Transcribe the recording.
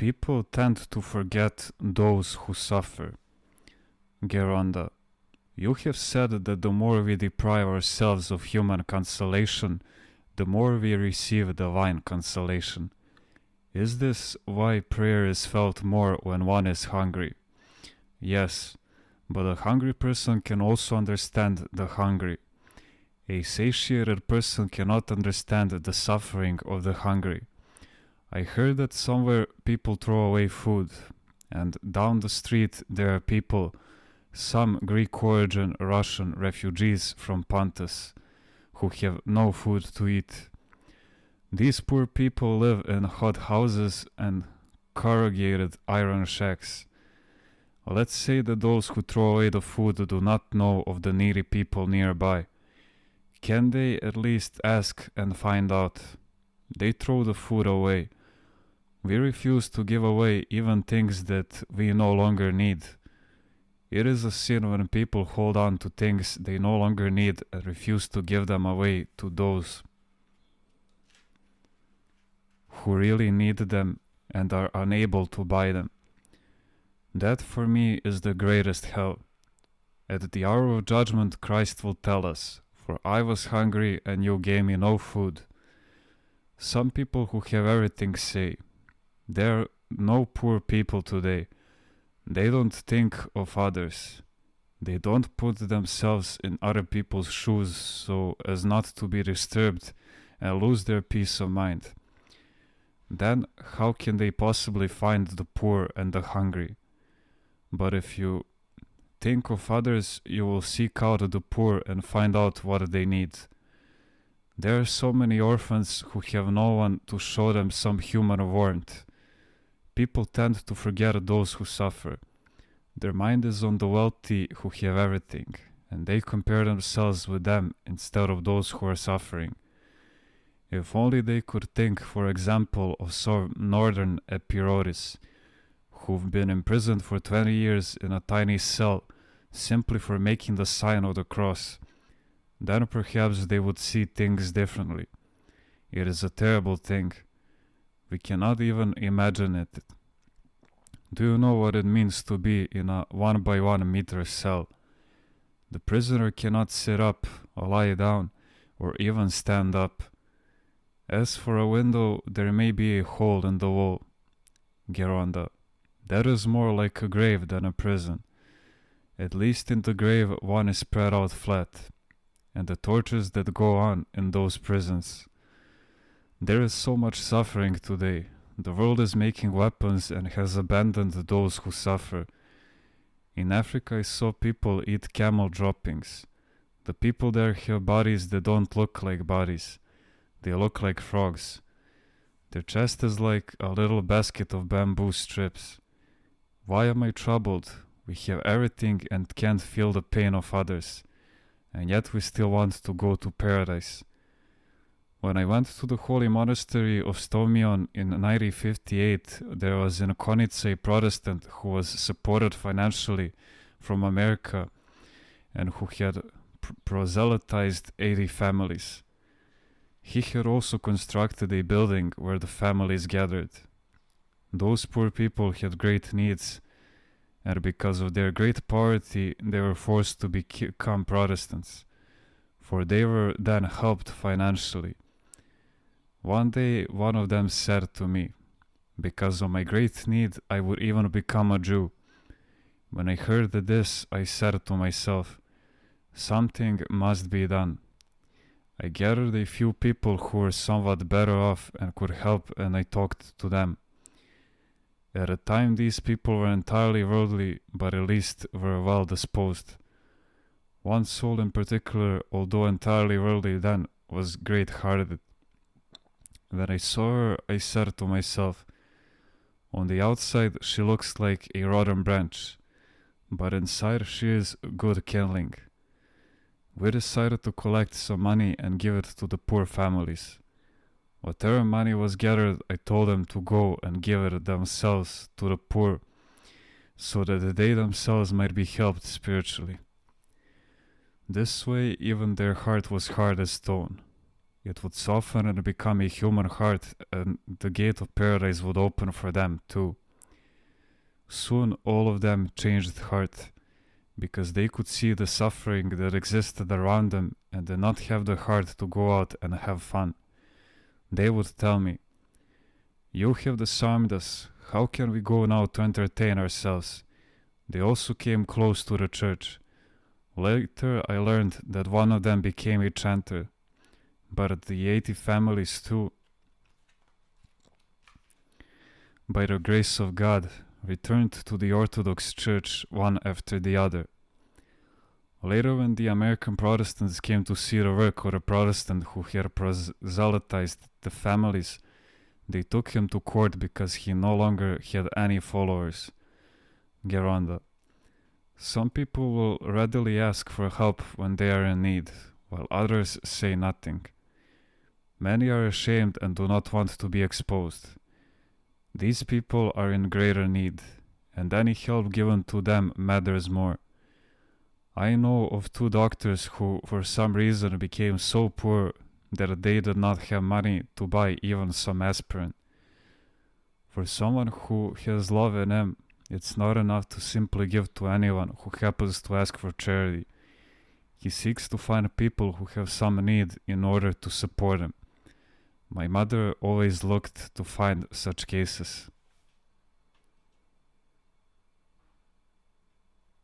People tend to forget those who suffer. Geronda, you have said that the more we deprive ourselves of human consolation, the more we receive divine consolation. Is this why prayer is felt more when one is hungry? Yes, but a hungry person can also understand the hungry. A satiated person cannot understand the suffering of the hungry. I heard that somewhere people throw away food, and down the street there are people, some Greek origin Russian refugees from Pontus, who have no food to eat. These poor people live in hot houses and corrugated iron shacks. Let's say that those who throw away the food do not know of the needy people nearby. Can they at least ask and find out? They throw the food away. We refuse to give away even things that we no longer need. It is a sin when people hold on to things they no longer need and refuse to give them away to those who really need them and are unable to buy them. That for me is the greatest hell. At the hour of judgment, Christ will tell us, "For I was hungry and you gave me no food." Some people who have everything say, "There are no poor people today. They don't think of others. They don't put themselves in other people's shoes so as not to be disturbed and lose their peace of mind." Then how can they possibly find the poor and the hungry? But if you think of others, you will seek out the poor and find out what they need. There are so many orphans who have no one to show them some human warmth. People tend to forget those who suffer. Their mind is on the wealthy who have everything, and they compare themselves with them instead of those who are suffering. If only they could think, for example, of some northern Epirotes, who've been imprisoned for 20 years in a tiny cell simply for making the sign of the cross, then perhaps they would see things differently. It is a terrible thing. We cannot even imagine it. Do you know what it means to be in a 1 by 1 meter cell? The prisoner cannot sit up or lie down or even stand up. As for a window, there may be a hole in the wall. Geronda, that is more like a grave than a prison. At least in the grave one is spread out flat, and the tortures that go on in those prisons. There is so much suffering today. The world is making weapons and has abandoned those who suffer. In Africa I saw people eat camel droppings. The people there have bodies that don't look like bodies. They look like frogs. Their chest is like a little basket of bamboo strips. Why am I troubled? We have everything and can't feel the pain of others, and yet we still want to go to paradise. When I went to the holy monastery of Stomion in 1958, there was in Konica a Protestant who was supported financially from America and who had proselytized 80 families. He had also constructed a building where the families gathered. Those poor people had great needs, and because of their great poverty, they were forced to become Protestants, for they were then helped financially. One day, one of them said to me, "Because of my great need, I would even become a Jew." When I heard this, I said to myself, "Something must be done." I gathered a few people who were somewhat better off and could help, and I talked to them. At the time, these people were entirely worldly, but at least were well disposed. One soul in particular, although entirely worldly then, was great-hearted. When I saw her, I said to myself, "On the outside she looks like a rotten branch, but inside she is good kindling." We decided to collect some money and give it to the poor families. Whatever money was gathered, I told them to go and give it themselves to the poor, so that they themselves might be helped spiritually. This way even their heart was hard as stone. It would soften and become a human heart, and the gate of paradise would open for them too. Soon all of them changed heart, because they could see the suffering that existed around them and did not have the heart to go out and have fun. They would tell me, "You have disarmed us. How can we go now to entertain ourselves?" They also came close to the church. Later I learned that one of them became a chanter, but the 80 families too, by the grace of God, returned to the Orthodox Church one after the other. Later, when the American Protestants came to see the work of a Protestant who had proselytized the families, they took him to court because he no longer had any followers. Geronda. Some people will readily ask for help when they are in need, while others say nothing. Many are ashamed and do not want to be exposed. These people are in greater need, and any help given to them matters more. I know of 2 doctors who, for some reason, became so poor that they did not have money to buy even some aspirin. For someone who has love in him, it's not enough to simply give to anyone who happens to ask for charity. He seeks to find people who have some need in order to support him. My mother always looked to find such cases.